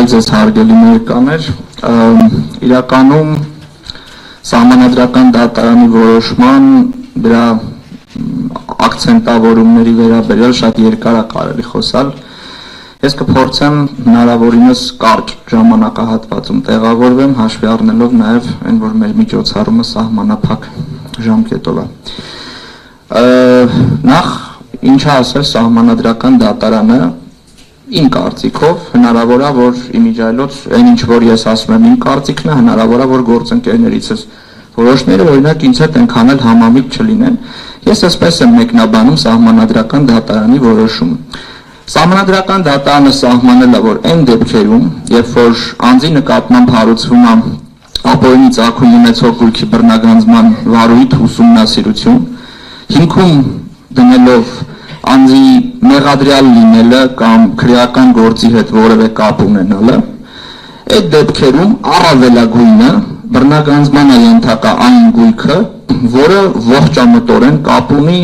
Բարև ձեզ հարգելի ներկաներ, իրականում սահմանադրական դատարանի որոշման դրա ակցենտավորումների վերաբերյալ շատ երկար է կարելի խոսալ։ Ես կփորձեմ հնարավորինս կարճ ժամանակահատվածում տեղավորվեմ, հաշվի առնելով նաև այն, որ մեր միջոցառումը սահմանափակ ժամկետով է։ Նախ ինչ ասել սահմանադրական դատարանը իմ կարծիքով հնարավոր է, որ իմիջիայլոց այն ինչ որ ես ասում եմ իմ կարծիքն է, հնարավոր է, որ գործընկերներիցս որոշները օրինակ ինձ հետ այնքան էլ համամիտ չլինեն։ Ես այսպես եմ մեկնաբանում սահմանադրական դատարանի որոշումը։ Սահմանադրական դատարանը սահմանել է, որ այն դեպքերում, երբ որ անձի նկատմամբ հարուցվում է ապօրինի ծագում ունեցող գույքի բռնագանձման վարույթ ուսումնասիրություն, հիմքում դնելով անձի մեղադրյալ լինելը կամ քրեական գործի հետ որևէ կապ ունենալը, այդ դեպքերում առավելագույնը բռնագանձման է ենթակա այն գույքը, որը ողջամտորեն կապ ունի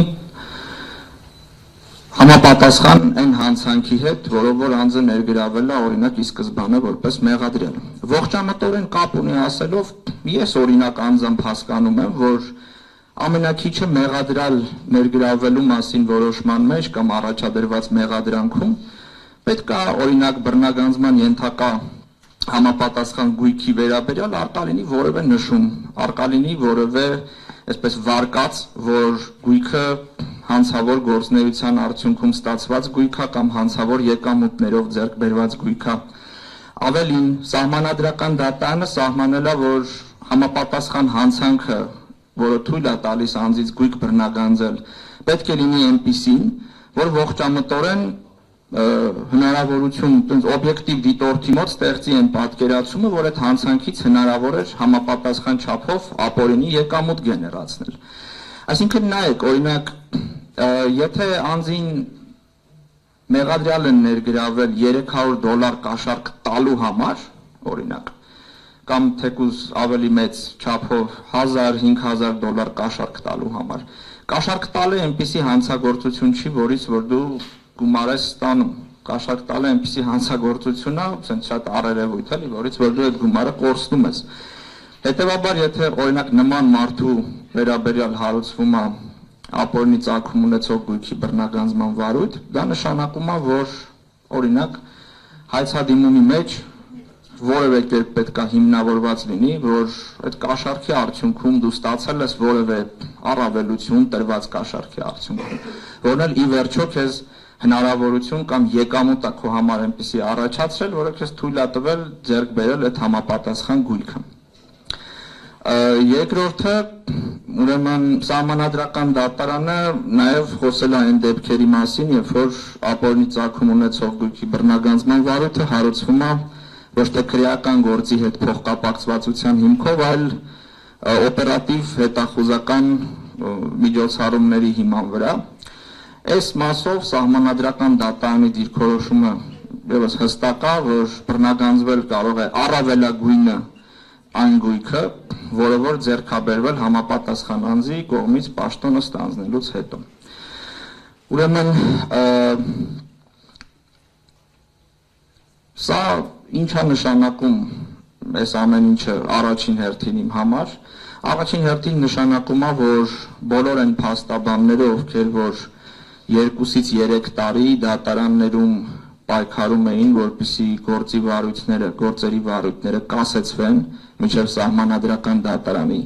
համապատասխան այն հանցանքի հետ, որով որ անձը ներգրավել է օրինակ ի սկզբանե որպես մեղադրյալ։ Ողջամտորեն կապ ունի ասելով, ես օրինակ անձամբ հասկանում եմ, որ ամենակիչը մեղադրյալ ներգրավելու մասին որոշման մեջ կամ առաջադրված մեղադրանքում պետք է օրինակ բռնագանձման ենթակա համապատասխան գույքի վերաբերյալ առկա լինի որևէ նշում, առկա լինի որևէ այսպես վարկած, որ գույքը հանցավոր գործունեության արդյունքում ստացված գույք է կամ հանցավոր եկամուտներով ձեռք բերված գույք է։ Ավելին, սահմանադրական դատարանը սահմանել է, որ համապատասխան հանցանքը, որը թույլ է տալիս անձից գույք բռնագանձել, պետք է լինի այնպիսին, որ ողջամտորեն հնարավորություն, օբյեկտիվ դիտորդի մոտ ստեղծի այն պատկերացումը, որ այդ հանցանքից հնարավոր էր համապատասխան չափով ապօրինի եկամուտ գեներացնել։ Այսինքն նայեք, օրինակ, եթե անձին մեղադրյալ են ներգրավել $300 կաշառք տալու համար, օրինակ, կամ թեկուզ ավելի մեծ չափով $1000-5000 կաշառք տալու համար։ Կաշառք տալը այնպիսի հանցագործություն չի, որից որ դու գումար ես ստանում։ Կաշառք տալը այնպիսի հանցագործություն է, ասենք շատ առերևույթ էլի, որից որ դու այդ գումարը կորցնում ես։ Հետևաբար, եթե օրինակ նման մարդու վերաբերյալ հարուցվում է ապօրինի ծագում ունեցող գույքի բռնագանձման վարույթ, դա նշանակում է, որ օրինակ հայցադիմումի մեջ որևէ կերպ պետք է հիմնավորված լինի, որ այդ կաշառքի արդյունքում դու ստացել ես որևէ առավելություն տրված կաշառքի արդյունքում, որն էլ ի վերջո քեզ հնարավորություն կամ եկամուտ է քո համար այնպեսի առաջացրել, որը քեզ թույլ է տվել ձեռք բերել այդ համապատասխան գույքը։ Երկրորդը, ուրեմն սահմանադրական դատարանը նաև խոսել է այն դեպքերի մասին, երբ որ ապօրինի ծագում ունեցող գույքի բռնագանձման վարույթը հարուցվում է ոչ թե քրեական գործի հետ փոխկապակցվածության հիմքով, այլ օպերատիվ հետախուզական միջոցառումների հիման վրա։ Այս մասով սահմանադրական դատարանի դիրքորոշումը ևս հստակ է, որ բռնագանձվել կարող է առավելագույնը այն գույքը, որը որ ձեռք է բերվել համապատասխան անձի կողմից պաշտոնը ստանձնելուց հետո։ Ուրեմն սա ինչ է նշանակում այս ամեն ինչը առաջին հերթին իմ համար։ Առաջին հերթին նշանակում է, որ բոլոր այն փաստաբանները, ովքեր որ 2-ից 3 տարի դատարաններում պայքարում էին, որպեսզի գործերի վարույթները կասեցվեն մինչև սահմանադրական դատարանի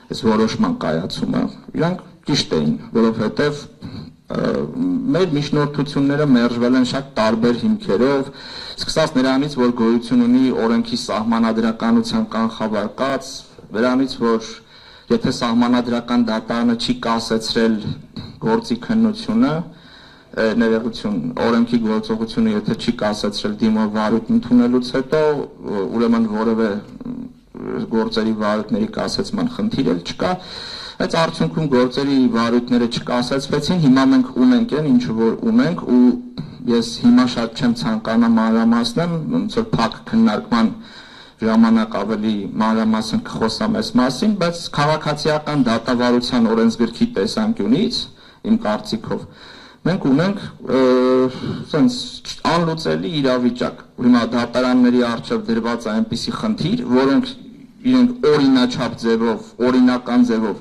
այս որոշման կայացումը, իրանք ճիշտ էին, որովհետև մեր միջնորդությունները մերժվել են շատ տարբեր հիմքերով, սկսած նրանից, որ գոյություն ունի օրենքի սահմանադրականության կանխավարկած, նրանից, որ եթե սահմանադրական դատարանը չի կասեցրել գործի քննությունը, ներողություն, օրենքի գործողությունը եթե չի կասեցրել դիմող վարույթ ընդունելուց հետո, ուրեմն որևէ գործերի վարույթների կասեցման խնդիր էլ չկա, այս արդյունքում գործերի վարույթները չկասեցվեցին, հիմա մենք ունենք այն, ինչը որ ունենք, ու ես հիմա շատ չեմ ցանկանա մանրամասնեմ, ոնց որ փակ քննարկման ժամանակ ավելի մանրամասն կխոսամ այս մասին, բայց քաղաքացիական դատավարության օրենսգրքի տեսանկյունից իմ կարծիքով մենք ունենք սենց անլուծելի իրավիճակ։ Հիմա դատարանների առջև դրված է այնպիսի խնդիր, որոնք իրենք օրինաչափ ձևով, օրինական ձևով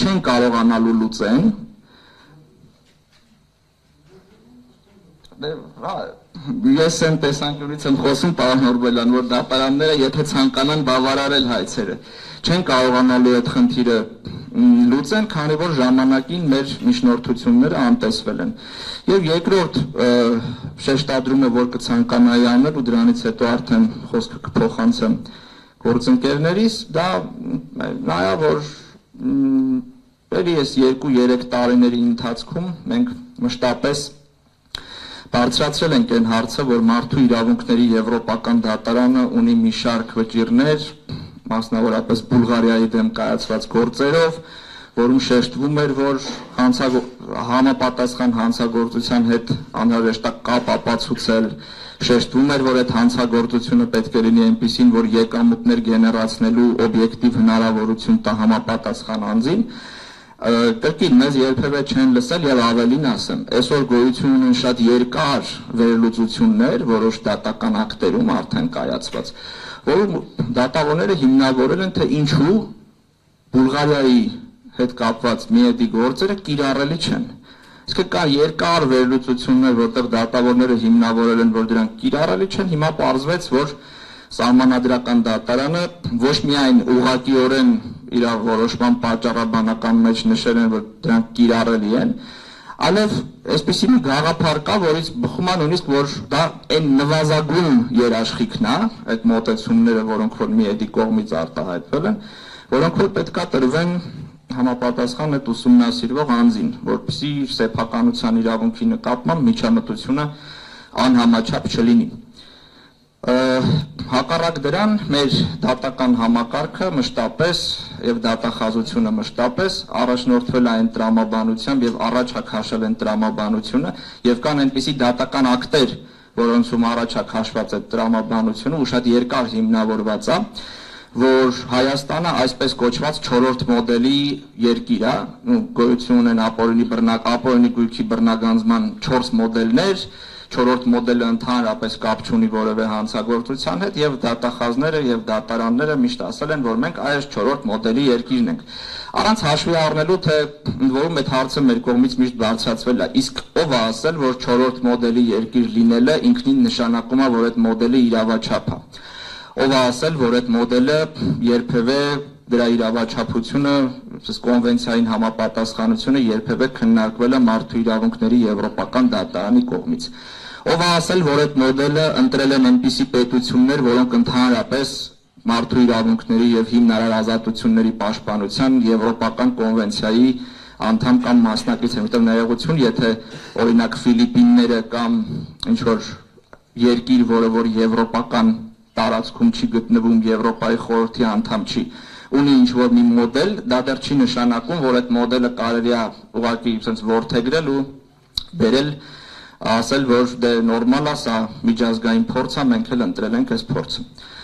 չեն կարողանալու լուծեն։ Ես այն տեսանկյունից եմ խոսում, պարոն Նորբելյան, որ դատարանները, եթե ցանկանան բավարարել հայցերը, չեն կարողանալու այդ խնդիրը լուծեն, քանի որ ժամանակին մեր միջնորդությունները անտեսվել են։ Եվ երկրորդ շեշտադրումը, որ կցանկանայի անել ու դրանից հետո արդեն խոսքը կփոխանցեմ գործընկերներիս, դա նայա, որ այս 2-3 տարիների ընթացքում մենք մշտապես բարձրացրել ենք այն հարցը, որ մարդու իրավունքների եվրոպական դատարանը ունի մի շարք վճիռներ, մասնավորապես Բուլղարիայի դեմ կայացված գործերով, որում շեշտվում էր, որ համապատասխան հանցագործության հետ անհրաժեշտ է կապ ապացուցել, շեշտվում էր, որ այդ հանցագործությունը պետք է լինի այնպիսին, որ եկամուտներ գեներացնելու օբյեկտիվ հնարավորություն տա համապատասխան անձին։ Կրկին մեզ երբևէ չեն լսել եւ ավելին ասեմ, այսօր գոյություն ունեն շատ երկար վերլուծություններ որոշ դատական ակտերում արդեն կայացված, որում դատավորները հիմնավորել են, թե ինչու Բուլղարիայի հետ կապված միեդի գործերը կիրառելի չեն։ Իսկ կա երկար վերլուծություններ, որտեղ դատավորները հիմնավորել են, որ դրանք կիրառելի չեն, հիմա պարզվեց, որ Սահմանադրական դատարանը ոչ միայն ուղղակիորեն իր որոշման պատճառաբանական մեջ նշել են, որ դրանք կիրառելի են, այլև այսպիսի մի գաղափար կա, որից բխում է նույնիսկ, որ դա այն նվազագույն երաշխիքն է, այդ մոտեցումները, որոնք որ միեդի կողմից արտահայտվել են, որոնք որ պետք է տրվեն համապատասխան այդ ուսումնասիրվող անձին, որպեսզի իր սեփականության իրավունքի նկատմամբ միջամտությունը անհամաչափ չլինի։ Հակառակ դրան մեր դատական համակարգը մշտապես եւ դատախազությունը մշտապես առաջնորդվել է այն տրամաբանությամբ եւ առաջ է քաշել այն տրամաբանությունը եւ կան այնպիսի դատական ակտեր, որոնցում առաջ է քաշված այդ տրամաբանությունը ու շատ երկար հիմնավորված է, որ Հայաստանը այսպես կոչված 4-րդ մոդելի երկիր է, գոյություն ունեն ապօրինի գույքի բռնագանձման 4 մոդելներ, 4-րդ մոդելը ընդհանրապես կապ չունի որևէ հանցագործության հետ եւ դատախազները եւ դատարանները միշտ ասել են, որ մենք այս 4-րդ մոդելի երկիրն ենք։ Առանց հաշվի առնելու, թե ընդ որում այդ հարցը մեր կողմից միշտ բարձրացվել է, իսկ ով է ասել, որ 4-րդ մոդելի երկիր լինելը ինքնին նշանակում է, որ այդ մոդելը իրավաչափ է։ Ով է ասել, որ այդ մոդելը երբևէ դրա իրավաչափությունը, կոնվենցիային համապատասխանությունը երբևէ քննարկվել է մարդու իրավունքների եվրոպական դատարանի կողմից։ Ով է ասել, որ այդ մոդելը ընտրել են այնպիսի պետություններ, որոնք ընդհանրապես մարդու իրավունքների եւ հիմնարար ազատությունների պաշտպանության եվրոպական կոնվենցիայի անդամ կամ մասնակից են, որտեղ ներողություն, եթե օրինակ Ֆիլիպինները կամ ինչ որ երկիր, որը որ եվրոպական տարածքում չի գտնվում, Եվրոպայի խորհրդի անդամ չի, ունի ինչ որ մի մոդել, դա դեռ չի նշանակում, որ այդ մոդելը կարելի է ուղղակի sense ворթեգրել ու բերել, ասել, որ դե նորմալ է, սա միջազգային փորձ է, մենք էլ ընտրել ենք այս փորձը։